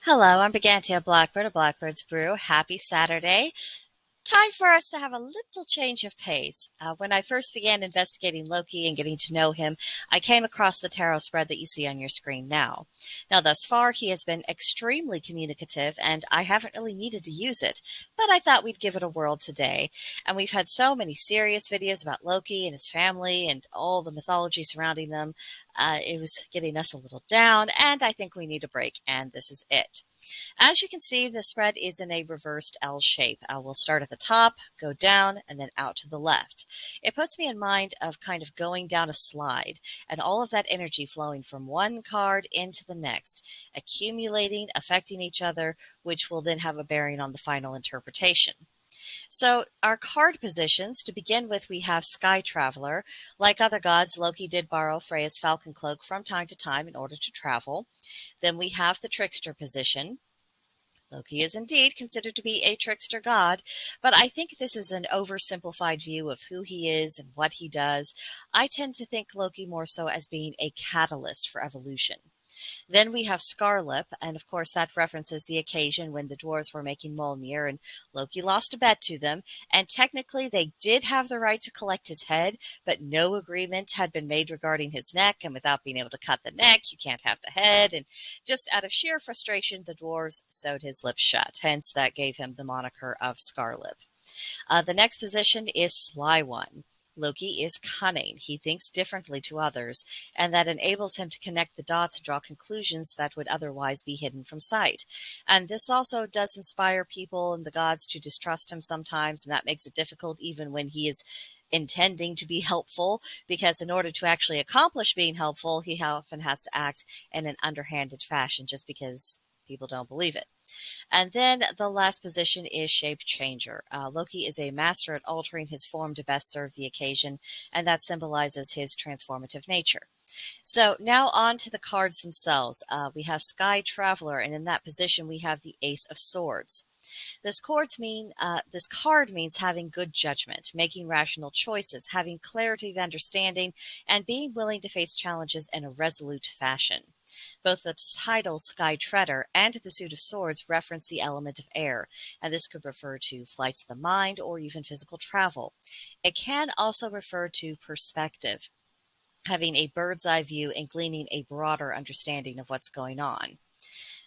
Hello, I'm BrigantiaBlackbird of BlackbirdsBrew. Happy Saturday. Time for us to have a little change of pace. When I first began investigating Loki and getting to know him, I came across the tarot spread that you see on your screen now. Now, thus far, he has been extremely communicative, and I haven't really needed to use it, but I thought we'd give it a whirl today. And we've had so many serious videos about Loki and his family and all the mythology surrounding them. It was getting us a little down, and I think we need a break, and this is it. As you can see, the spread is in a reversed L shape. We'll start at the top, go down, and then out to the left. It puts me in mind of kind of going down a slide and all of that energy flowing from one card into the next, accumulating, affecting each other, which will then have a bearing on the final interpretation. So our card positions, to begin with, we have Sky Traveler. Like other gods, Loki did borrow Freya's falcon cloak from time to time in order to travel. Then we have the Trickster position. Loki is indeed considered to be a trickster god, but I think this is an oversimplified view of who he is and what he does. I tend to think Loki more so as being a catalyst for evolution. Then we have Scarlet, and of course that references the occasion when the dwarves were making Mjolnir and Loki lost a bet to them, and technically they did have the right to collect his head, but no agreement had been made regarding his neck, and without being able to cut the neck, you can't have the head, and just out of sheer frustration, the dwarves sewed his lips shut, hence that gave him the moniker of Scarlet. The next position is Sly One. Loki is cunning. He thinks differently to others, and that enables him to connect the dots and draw conclusions that would otherwise be hidden from sight. And this also does inspire people and the gods to distrust him sometimes, and that makes it difficult even when he is intending to be helpful, because in order to actually accomplish being helpful, he often has to act in an underhanded fashion just because people don't believe it. And then the last position is Shape Changer. Loki is a master at altering his form to best serve the occasion, and that symbolizes his transformative nature. So now on to the cards themselves. We have Sky Traveler, and in that position we have the Ace of Swords. This card means having good judgment, making rational choices, having clarity of understanding, and being willing to face challenges in a resolute fashion. Both the title Sky Treader and the suit of swords reference the element of air, and this could refer to flights of the mind or even physical travel. It can also refer to perspective, having a bird's eye view and gleaning a broader understanding of what's going on.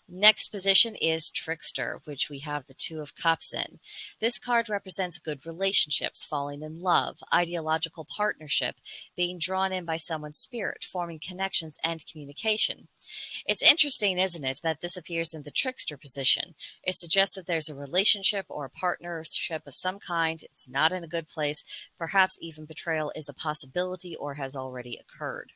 Next position is Trickster, which we have the Two of Cups in. This card represents good relationships, falling in love, ideological partnership, being drawn in by someone's spirit, forming connections and communication. It's interesting, isn't it, that this appears in the Trickster position. It suggests that there's a relationship or a partnership of some kind. It's not in a good place. Perhaps even betrayal is a possibility or has already occurred.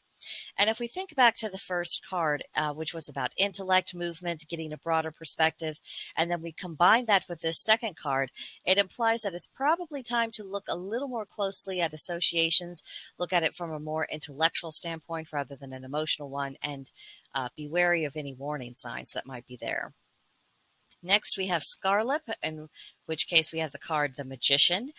And if we think back to the first card, which was about intellect, movement, getting a broader perspective, and then we combine that with this second card, it implies that it's probably time to look a little more closely at associations, look at it from a more intellectual standpoint rather than an emotional one, and be wary of any warning signs that might be there. Next, we have Scarlet, in which case we have the card The Magician.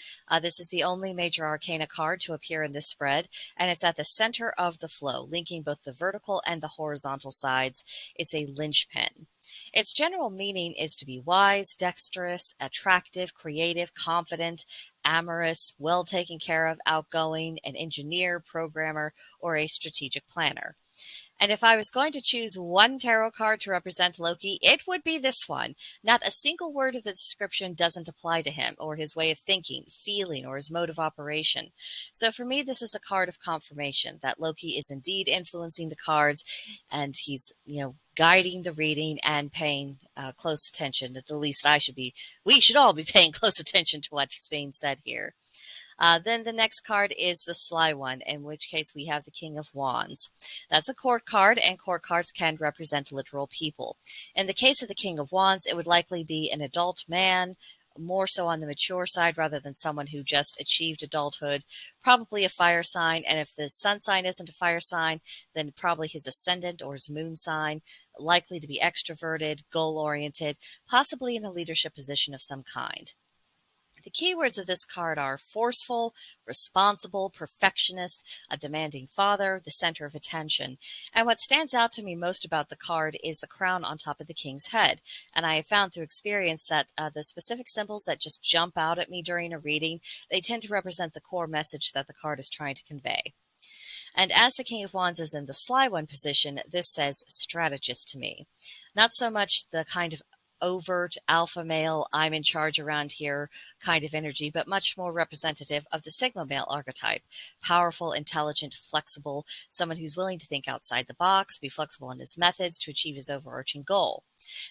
This is the only major arcana card to appear in this spread, and it's at the center of the flow, linking both the vertical and the horizontal sides. It's a linchpin. Its general meaning is to be wise, dexterous, attractive, creative, confident, amorous, well taken care of, outgoing, an engineer, programmer, or a strategic planner. And if I was going to choose one tarot card to represent Loki, it would be this one. Not a single word of the description doesn't apply to him, or his way of thinking, feeling, or his mode of operation. So for me, this is a card of confirmation that Loki is indeed influencing the cards, and he's, guiding the reading and paying close attention. At the least, we should all be paying close attention to what's being said here. Then the next card is the sly one, in which case we have the King of Wands. That's a court card, and court cards can represent literal people. In the case of the King of Wands, it would likely be an adult man, more so on the mature side rather than someone who just achieved adulthood, probably a fire sign. And if the sun sign isn't a fire sign, then probably his ascendant or his moon sign, likely to be extroverted, goal oriented, possibly in a leadership position of some kind. The keywords of this card are forceful, responsible, perfectionist, a demanding father, the center of attention. And what stands out to me most about the card is the crown on top of the king's head. And I have found through experience that the specific symbols that just jump out at me during a reading, they tend to represent the core message that the card is trying to convey. And as the King of Wands is in the sly one position, this says strategist to me. Not so much the kind of overt alpha male, I'm in charge around here kind of energy, but much more representative of the Sigma male archetype. Powerful, intelligent, flexible, someone who's willing to think outside the box, be flexible in his methods to achieve his overarching goal.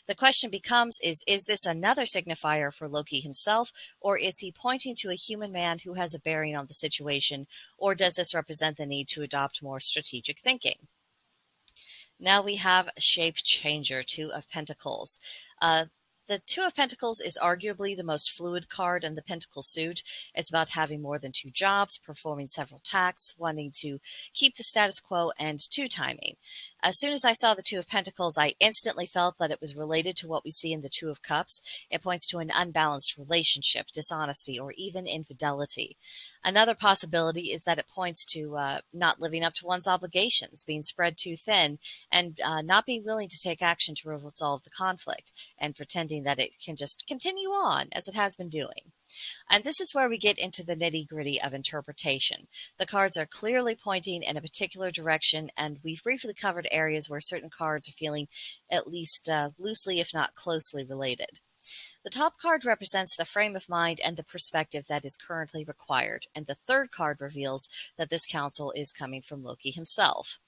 The question becomes, is this another signifier for Loki himself, or is he pointing to a human man who has a bearing on the situation, or does this represent the need to adopt more strategic thinking? Now we have Shape Changer, Two of Pentacles. The Two of Pentacles is arguably the most fluid card in the Pentacle suit. It's about having more than two jobs, performing several tasks, wanting to keep the status quo, and two-timing. As soon as I saw the Two of Pentacles, I instantly felt that it was related to what we see in the Two of Cups. It points to an unbalanced relationship, dishonesty, or even infidelity. Another possibility is that it points to not living up to one's obligations, being spread too thin, and not being willing to take action to resolve the conflict, and pretending that it can just continue on as it has been doing. And this is where we get into the nitty-gritty of interpretation. The cards are clearly pointing in a particular direction, and we've briefly covered areas where certain cards are feeling at least loosely, if not closely related. The top card represents the frame of mind and the perspective that is currently required, and the third card reveals that this counsel is coming from Loki himself.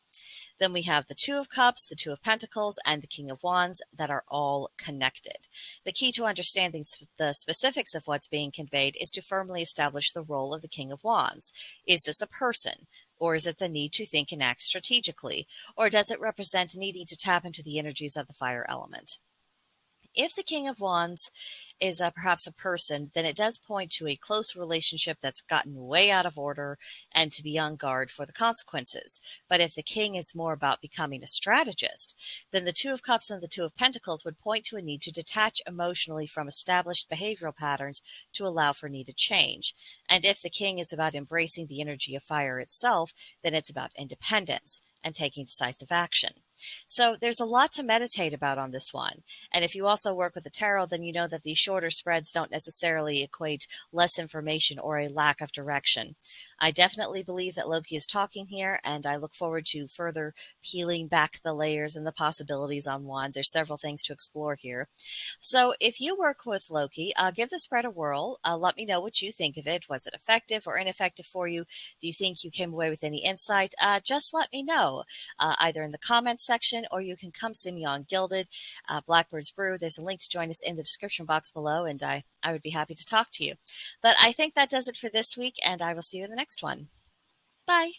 Then we have the Two of Cups, the Two of Pentacles, and the King of Wands that are all connected. The key to understanding the specifics of what's being conveyed is to firmly establish the role of the King of Wands. Is this a person? Or is it the need to think and act strategically? Or does it represent needing to tap into the energies of the fire element? If the King of Wands is perhaps a person, then it does point to a close relationship that's gotten way out of order and to be on guard for the consequences. But if the king is more about becoming a strategist, then the Two of Cups and the Two of Pentacles would point to a need to detach emotionally from established behavioral patterns to allow for needed change. And if the king is about embracing the energy of fire itself, then it's about independence and taking decisive action. So there's a lot to meditate about on this one. And if you also work with the tarot, then you know that these shorter spreads don't necessarily equate less information or a lack of direction. I definitely believe that Loki is talking here, and I look forward to further peeling back the layers and the possibilities on one. There's several things to explore here. So if you work with Loki, give the spread a whirl. Let me know what you think of it. Was it effective or ineffective for you? Do you think you came away with any insight? Just let me know, either in the comments section, or you can come see me on Gilded, Blackbird's Brew. There's a link to join us in the description box below, and I would be happy to talk to you. But I think that does it for this week, and I will see you in the next one. Bye.